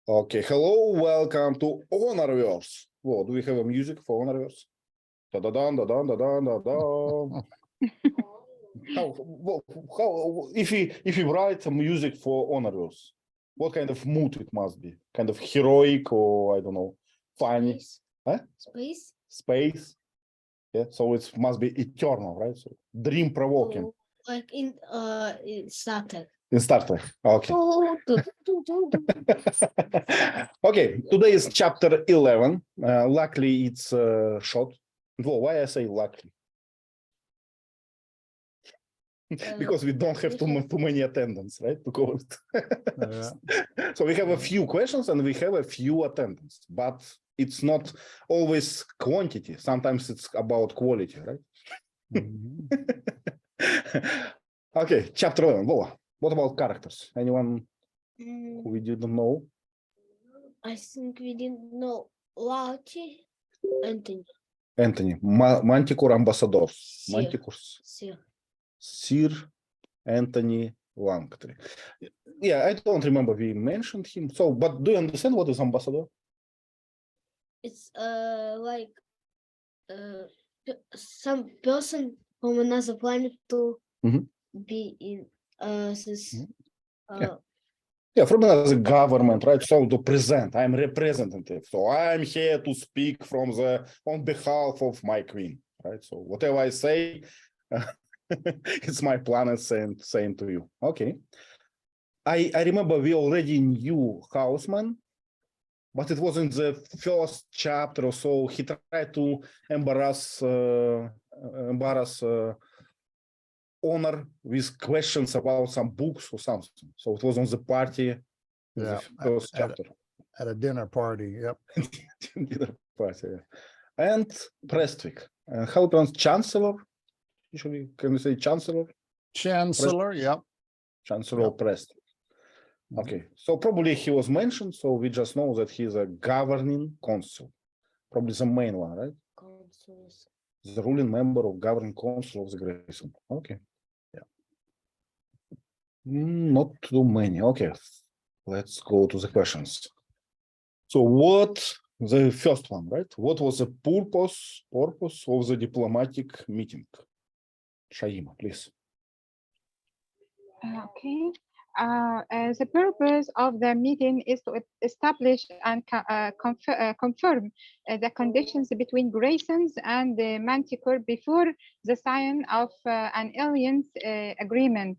Okay, hello, welcome to Honorverse. Whoa, do we have a music for Honorverse? Da-da-dun, da-dun, da-dun, da-dun. How if you write some music for Honorverse, what kind of mood it must be? Kind of heroic or I don't know, funny? Space. Huh? Space. Space. Yeah, so it must be eternal, right? So dream provoking. Like in Star Trek. In Star Trek. Okay. Do. Okay, today is chapter 11. Luckily, it's short. Well, why I say luckily? Because we don't have too many attendance, right? To cover it. So we have a few questions and we have a few attendance, but it's not always quantity. Sometimes it's about quality, right? Okay, chapter 11. Vola, what about characters? Anyone who we didn't know? I think we didn't know. Lati, Anthony. Anthony, Manticore ambassador. Manticores. Sir Anthony Langtree. Yeah, I don't remember we mentioned him. So, but do you understand what is ambassador? It's like some person from another planet to be in this. Yeah, from another government, right? So to present, I'm representative. So I'm here to speak on behalf of my queen, right? So whatever I say, it's my planet saying to you. Okay. I remember we already knew Houseman, but it was in the first chapter or so. He tried to embarrass Honor with questions about some books or something. So it was on the party, yeah, the first chapter. At a dinner party, yep. Dinner party, yeah. And Prestwick. How it pronounce Chancellor? Usually, can we say Chancellor? Chancellor, yep. Chancellor Prestwick. Okay, so probably he was mentioned, so we just know that he's a governing council. Probably the main one, right? Councils. The ruling member of governing council of the Grayson. Okay. Yeah. Not too many. Okay. Let's go to the questions. So the first one, right? What was the purpose of the diplomatic meeting? Shaima, please. Okay. The purpose of the meeting is to establish and confirm the conditions between Graysons and the Manticore before the sign of an alliance agreement.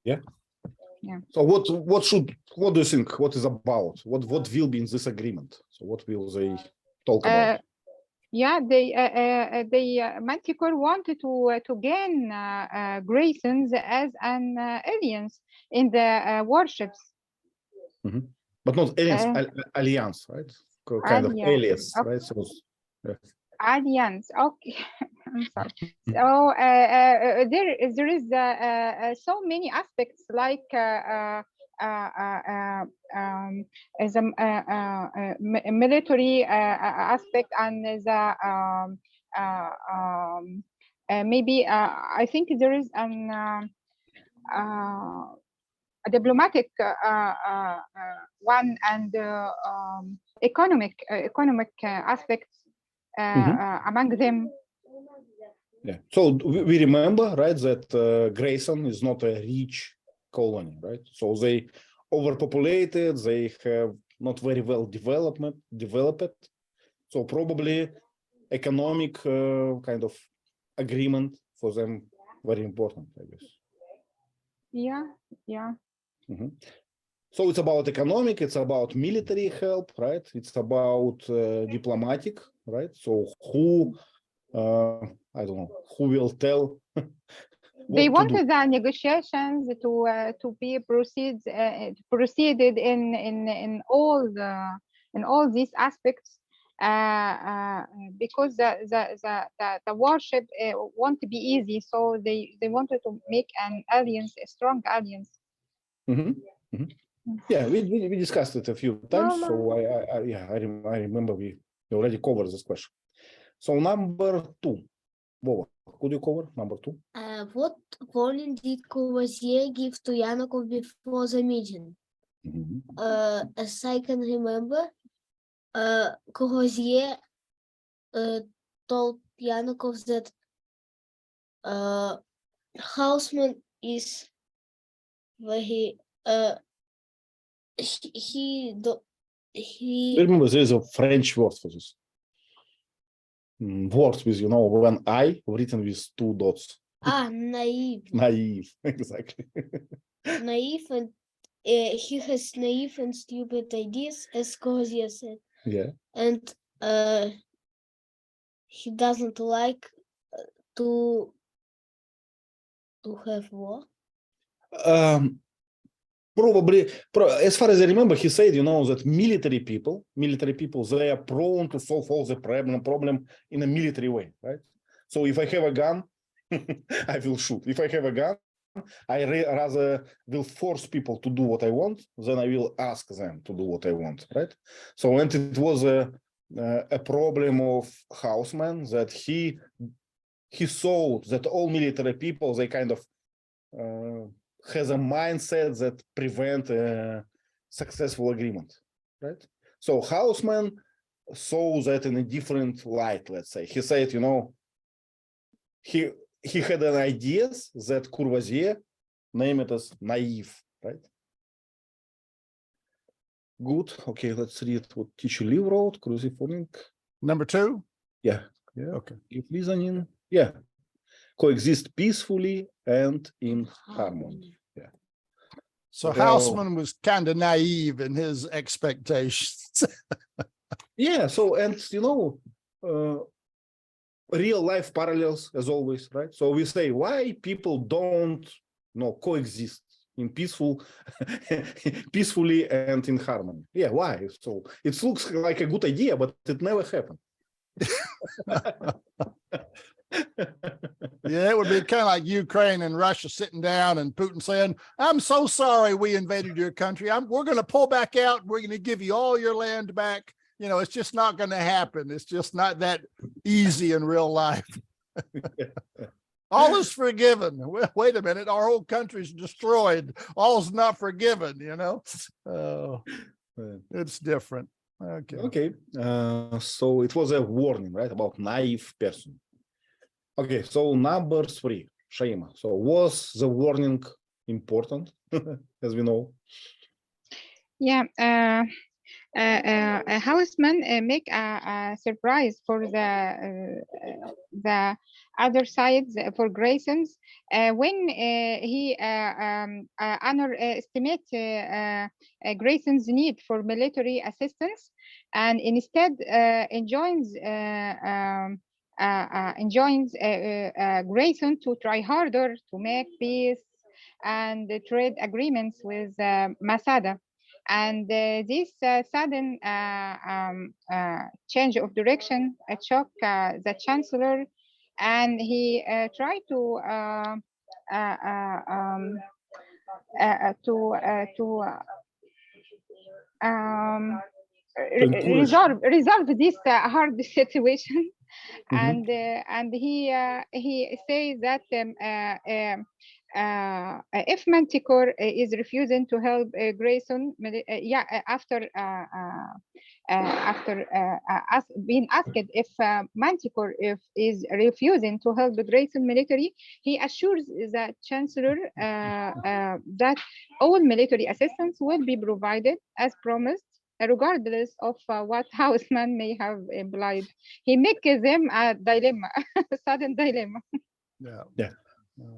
Yeah. Yeah. So what do you think? What is about? What will be in this agreement? So what will they talk about? Yeah, the Manticore wanted to gain Graysons as an alliance in the warships. But not alliance, alliance, right? Kind of alias, okay. right? So, yeah. Alliance, okay. I'm sorry. So there is so many aspects like as a military aspect and the maybe I think there is a diplomatic one and economic aspects among them. Yeah. So we remember, right, that Grayson is not a rich colony, right? So they overpopulated. They have not very well developed. So probably economic kind of agreement for them very important, I guess. Yeah. So it's about economic, it's about military help, right? It's about diplomatic, right? So who, I don't know, who will tell they wanted the negotiations to be proceeded in all these aspects because the warship won't be easy, so they wanted to make an alliance, a strong alliance. Yeah, we discussed it a few times, so I remember we already covered this question. So number 2, Vova, could you cover number 2? What warning did Courvoisier give to Yanokov before the meeting? As I can remember, Courvoisier told Yanukov that Houseman is very he Remember, there is a French word for this. Word with, when I written with 2 dots. naive. Naive, exactly. Naive, and he has naive and stupid ideas, as Courvoisier said. Yeah. And he doesn't like to have war. Probably, as far as I remember, he said, that military people, they are prone to solve all the problem in a military way, right? So if I have a gun, I will shoot. If I have a gun, I rather will force people to do what I want than I will ask them to do what I want, right? So when it was a problem of Houseman, that he saw that all military people, they kind of has a mindset that prevent a successful agreement, right? So Houseman saw that in a different light, let's say. He said, he had an idea that Courvoisier named it as naive, right? Good. Okay, let's read what teacher Liv wrote. Crucifying. Number 2? Yeah. Okay. Give listening. Yeah. Coexist peacefully and in harmony. Yeah. So Well- Houseman was kind of naive in his expectations. Yeah. So, and real life parallels as always, right? So we say why people don't coexist in peacefully and in harmony. Yeah, why? So it looks like a good idea, but it never happened. Yeah, it would be kind of like Ukraine and Russia sitting down and Putin saying, I'm so sorry we invaded your country. We're going to pull back out. We're going to give you all your land back. It's just not going to happen. It's just not that easy in real life. All is forgiven. Wait a minute. Our whole country's destroyed. All's not forgiven, It's different. Okay. Okay. So it was a warning, right, about naive person. Okay, so number 3, Shaima. So was the warning important, as we know? Yeah. Houseman make a surprise for the other sides for Grayson's when he underestimates Grayson's need for military assistance, and instead enjoins Grayson to try harder to make peace and trade agreements with Masada. And this sudden change of direction shocked the chancellor, and he tried to resolve this hard situation. Mhm. And he says that if Manticore is refusing to help Grayson, after being asked if Manticore is refusing to help the Grayson military, he assures the chancellor that all military assistance will be provided as promised, regardless of what Houseman may have implied. He makes them a dilemma, a sudden dilemma. Yeah. Yeah.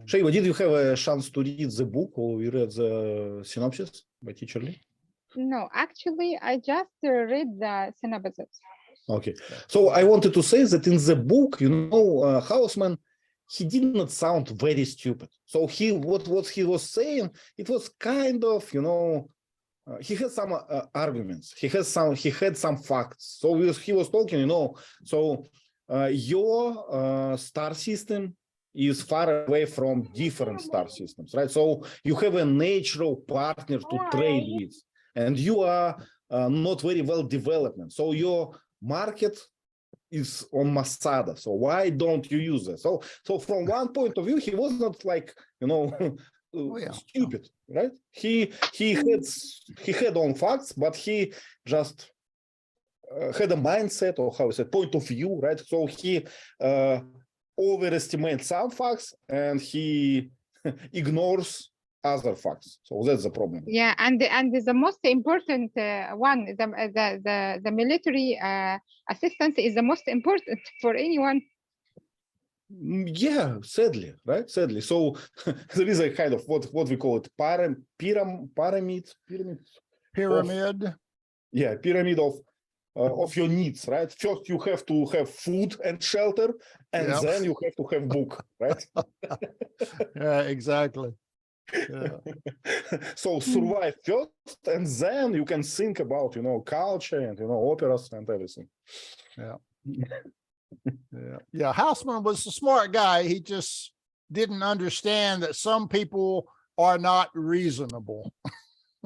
Shaima, did you have a chance to read the book, or you read the synopsis by teacher Lee? No, actually, I just read the synopsis. Okay. So I wanted to say that in the book, Houseman, he did not sound very stupid. So what he was saying, it was kind of, he had some arguments. He had some facts. So he was talking, so your star system is far away from different star systems, right? So you have a natural partner to trade with, and you are not very well developed. So your market is on Masada. So why don't you use it? So from one point of view, he was not like, stupid, right? He had own facts, but he just had a mindset, or how is it, point of view, right? So he overestimates some facts and he ignores other facts. So that's the problem. Yeah, and the most important one, the military assistance is the most important for anyone. Yeah, sadly, right? Sadly. So there is a kind of what we call it pyramid. Yeah, pyramid of your needs, right? First, you have to have food and shelter, and then you have to have book, right? Yeah, exactly. Yeah. So survive first, and then you can think about, culture and, operas and everything. Yeah. Yeah. Houseman was a smart guy. He just didn't understand that some people are not reasonable.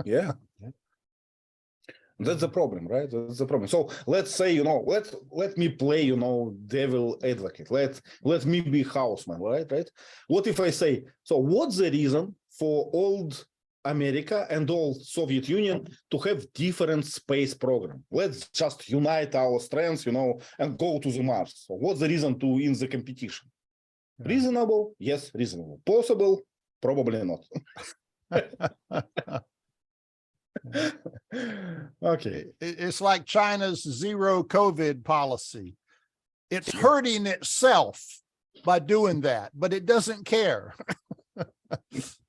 Yeah. That's the problem, right? That's the problem. So let's say, let me play, devil advocate. Let me be Houseman, right? What if I say, so what's the reason for old America and old Soviet Union to have different space program? Let's just unite our strengths, and go to the Mars. So what's the reason to in the competition? Yeah. Reasonable? Yes, reasonable. Possible? Probably not. Okay. It's like China's zero COVID policy. It's hurting itself by doing that, but it doesn't care.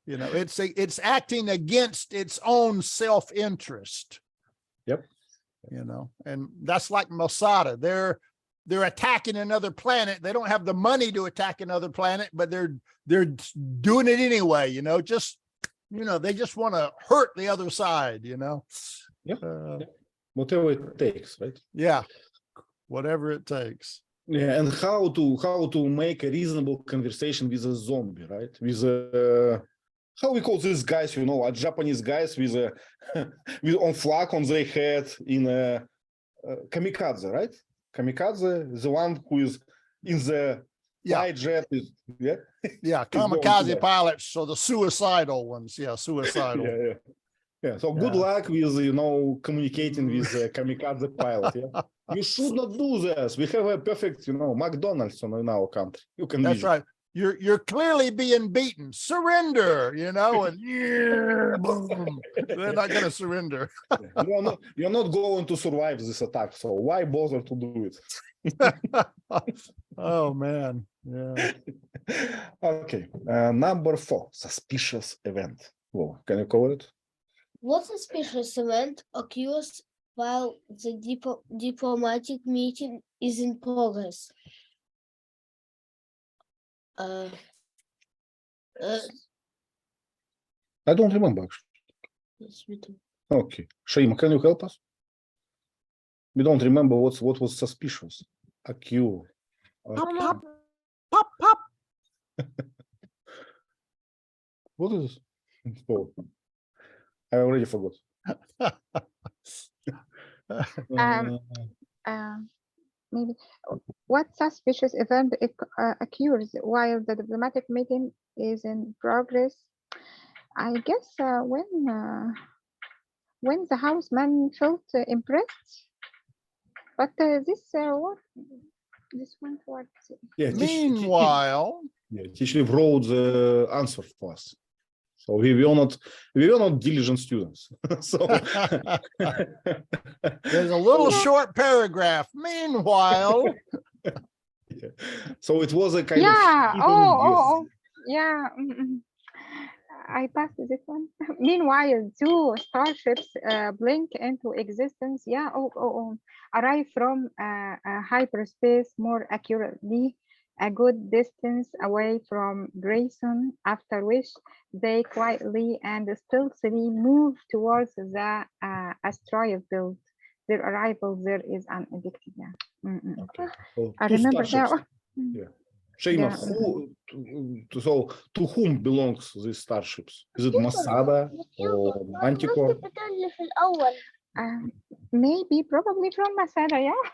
It's acting against its own self-interest. Yep. And that's like Mossad. They're attacking another planet. They don't have the money to attack another planet, but they're doing it anyway, they just want to hurt the other side, Yeah. Whatever it takes, right? Yeah. Whatever it takes. Yeah, and how to make a reasonable conversation with a zombie, right? With how we call these guys, Japanese guys with with on flag on their head in a kamikaze, right? Kamikaze, the one who is in the flight jet, yeah, kamikaze pilots, so the suicidal ones, suicidal. Yeah. So good luck with communicating with a kamikaze pilot. Yeah, you should not do this. We have a perfect, McDonald's in our country. You can. That's right. You're clearly being beaten. Surrender, and boom. They're not going to surrender. You're not going to survive this attack. So why bother to do it? Oh man. Yeah. Okay. Number 4, suspicious event. Well, can you cover it? What suspicious event occurs while the diplomatic meeting is in progress? I don't remember actually. Yes, we do. Okay. Shaima, can you help us? We don't remember what was suspicious. Occur. Pop. What is this? Oh, I already forgot. Maybe what suspicious event occurs while the diplomatic meeting is in progress? I guess when the houseman felt impressed, but this one what? Yeah. Meanwhile, Tishlev wrote the answer for us. So we were not diligent students. So there's a little short paragraph. Meanwhile, yeah. So it was a kind of yeah. I passed this one. Meanwhile, 2 starships blink into existence. Yeah. Arrive from hyperspace, more accurately, a good distance away from Grayson, after which they quietly and stealthily move towards the asteroid belt. Their arrival there is unpredicted. Yeah. Okay. So I remember that one. Yeah. Shaima, to whom belongs these starships? Is it Masada or Manticore? Maybe, probably from Masada, yeah.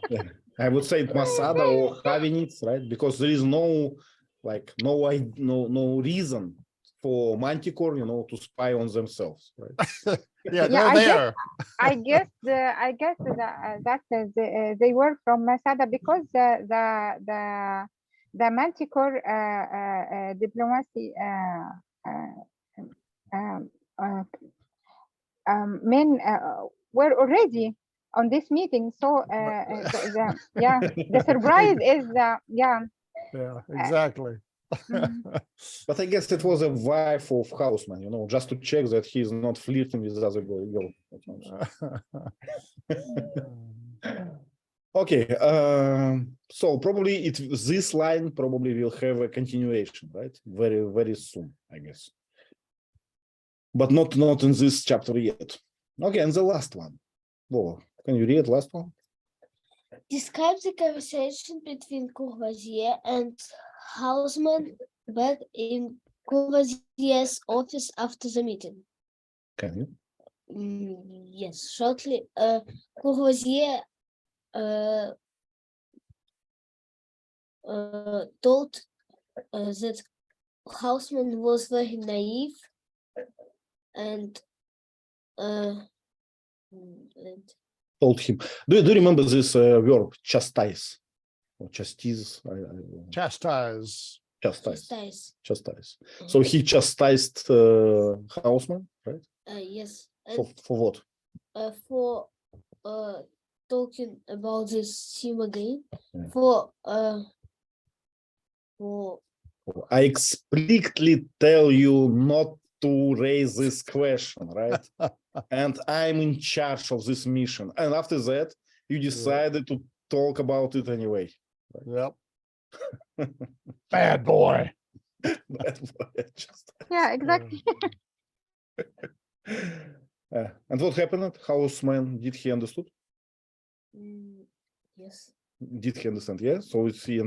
Yeah. I would say Masada or Havinitz, right? Because there is no like no reason for Manticore, to spy on themselves, right? Yeah, Yeah, they're I guess that they were from Masada because the Manticore diplomacy um, uh, men were already on this meeting. So the surprise is yeah, exactly. mhm. But I guess it was a wife of Houseman, just to check that he's not flirting with other girl. Okay, so probably this line probably will have a continuation, right? Very, very soon, I guess. But not in this chapter yet. Okay, and the last one. Whoa, can you read last one? Describe the conversation between Courvoisier and Houseman back in Courvoisier's office after the meeting. Can you? Yes, shortly. Courvoisier told that Houseman was very naive and Told him. Do you remember this verb, chastise? Or chastise? Chastise. Chastise. chastise. So he chastised Houseman, right? Yes, and For what? for talking about this theme again, Yeah. for I explicitly tell you not to raise this question, right? And I'm in charge of this mission. And after that, you decided to talk about it anyway. Yep. Bad boy. Yeah, exactly. And what happened? Houseman, did he understood? yes. Did he understand? Yeah. So he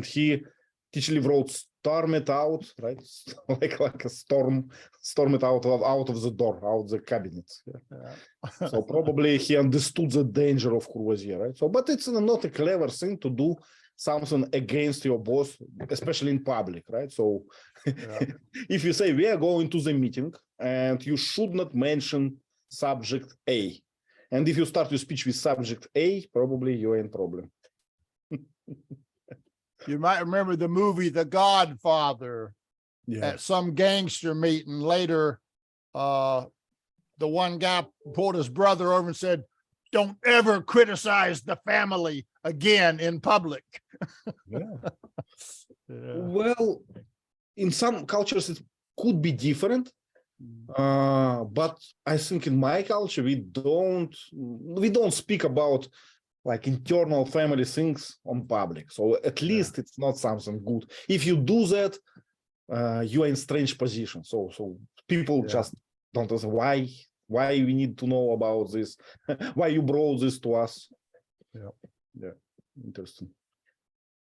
teachily wrote storm it out, right? like a storm it out of the door, out the cabinet. Yeah. So probably he understood the danger of Courvoisier, right? So, but it's not a clever thing to do something against your boss, especially in public, right? So if you say we are going to the meeting and you should not mention subject A, and if you start your speech with subject A, probably you're in problem. You might remember the movie The Godfather. Yeah. At some gangster meeting later, the one guy pulled his brother over and said, "Don't ever criticize the family again in public." Yeah. Well, in some cultures it could be different, but I think in my culture we don't speak about like internal family things on public. So at least it's not something good. If you do that, you are in strange position. So people just don't understand why we need to know about this, why you brought this to us. Yeah, interesting.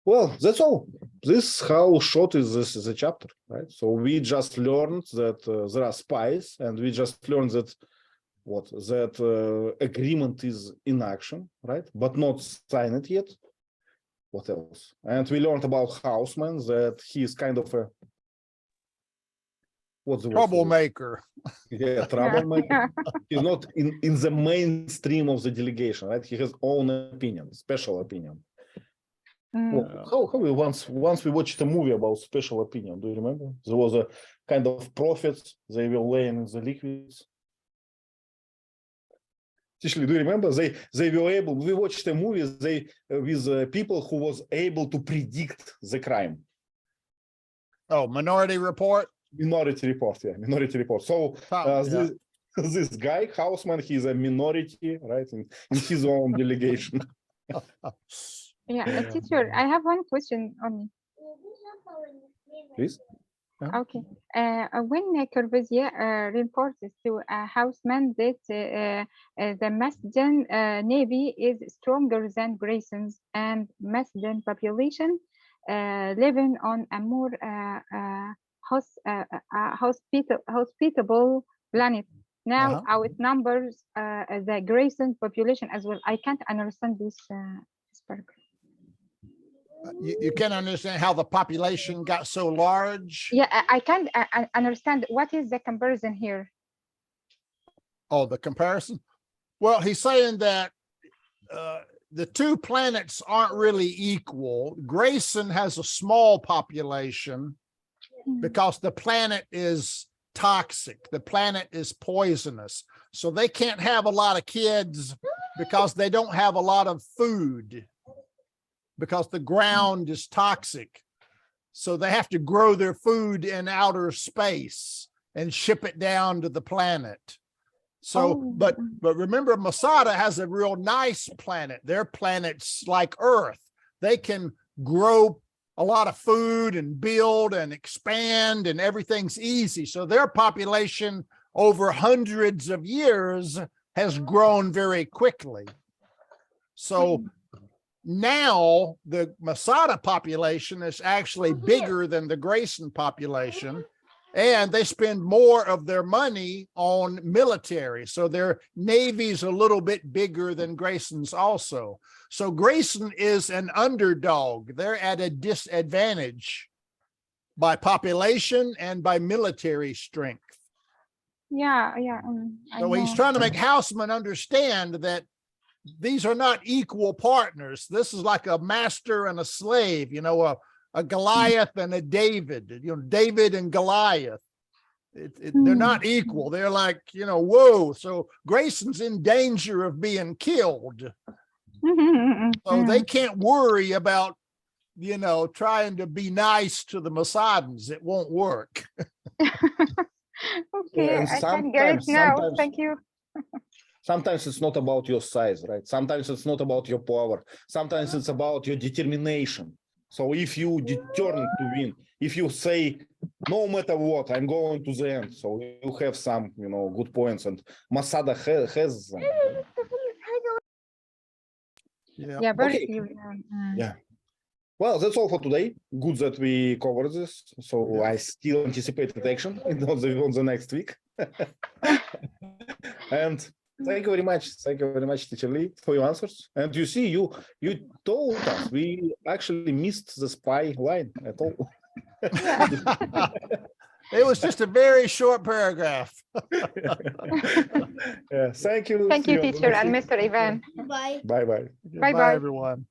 Well, that's all. This how short is the chapter, right? So we just learned that there are spies, and we just learned that agreement is in action, right? But not signed yet. What else? And we learned about Houseman, that he is kind of a troublemaker. Yeah, troublemaker. He's not in the mainstream of the delegation, right? He has own opinion, special opinion. Well, how we once we watched a movie about special opinion. Do you remember? There was a kind of prophets. They were laying in the liquids. Tishli, do you remember? They were able. We watched a movie. With people who was able to predict the crime. Oh, Minority Report. Minority Report. Yeah, Minority Report. So this guy Houseman, he's a minority, right? In his own delegation. Yeah, teacher, I have one question only. Please. Okay. When Courvoisier reports to Houseman that the Macedon navy is stronger than Grayson's and Macedon population living on a more hospitable planet now outnumbers the Grayson population as well. I can't understand this paragraph. You can't understand how the population got so large. Yeah, I can't understand what is the comparison here. Oh, the comparison. Well, he's saying that the two planets aren't really equal. Grayson has a small population because the planet is toxic. The planet is poisonous. So they can't have a lot of kids because they don't have a lot of food, because the ground is toxic. So they have to grow their food in outer space and ship it down to the planet. So, but remember, Masada has a real nice planet. Their planet's like Earth. They can grow a lot of food and build and expand, and everything's easy. So their population over hundreds of years has grown very quickly. So now the Masada population is actually bigger than the Grayson population, and they spend more of their money on military. So their navy's a little bit bigger than Grayson's also. So Grayson is an underdog. They're at a disadvantage by population and by military strength. Yeah. So he's trying to make Houseman understand that these are not equal partners. This is like a master and a slave, you know, a Goliath and a David, you know, David and Goliath. They're not equal. They're like, you know, whoa. So Grayson's in danger of being killed. So they can't worry about, you know, trying to be nice to the Masadans. It won't work. Okay, And I can get it now. Thank you. Sometimes it's not about your size, right? Sometimes it's not about your power. Sometimes it's about your determination. So if you determined to win, if you say, no matter what, I'm going to the end. So you have some, you know, good points, and Masada has them. Yeah, very Okay. few. Yeah. Well, that's all for today. Good that we covered this. So I still anticipated action on the next week. And thank you very much. Thank you very much, Teacher Lee, for your answers. And you see, you told us we actually missed the spy line at all. It was just a very short paragraph. Yeah, thank you. Thank See you, on the teacher next and week. Mr. Ivan. Bye. Bye-bye. Bye-bye. Everyone.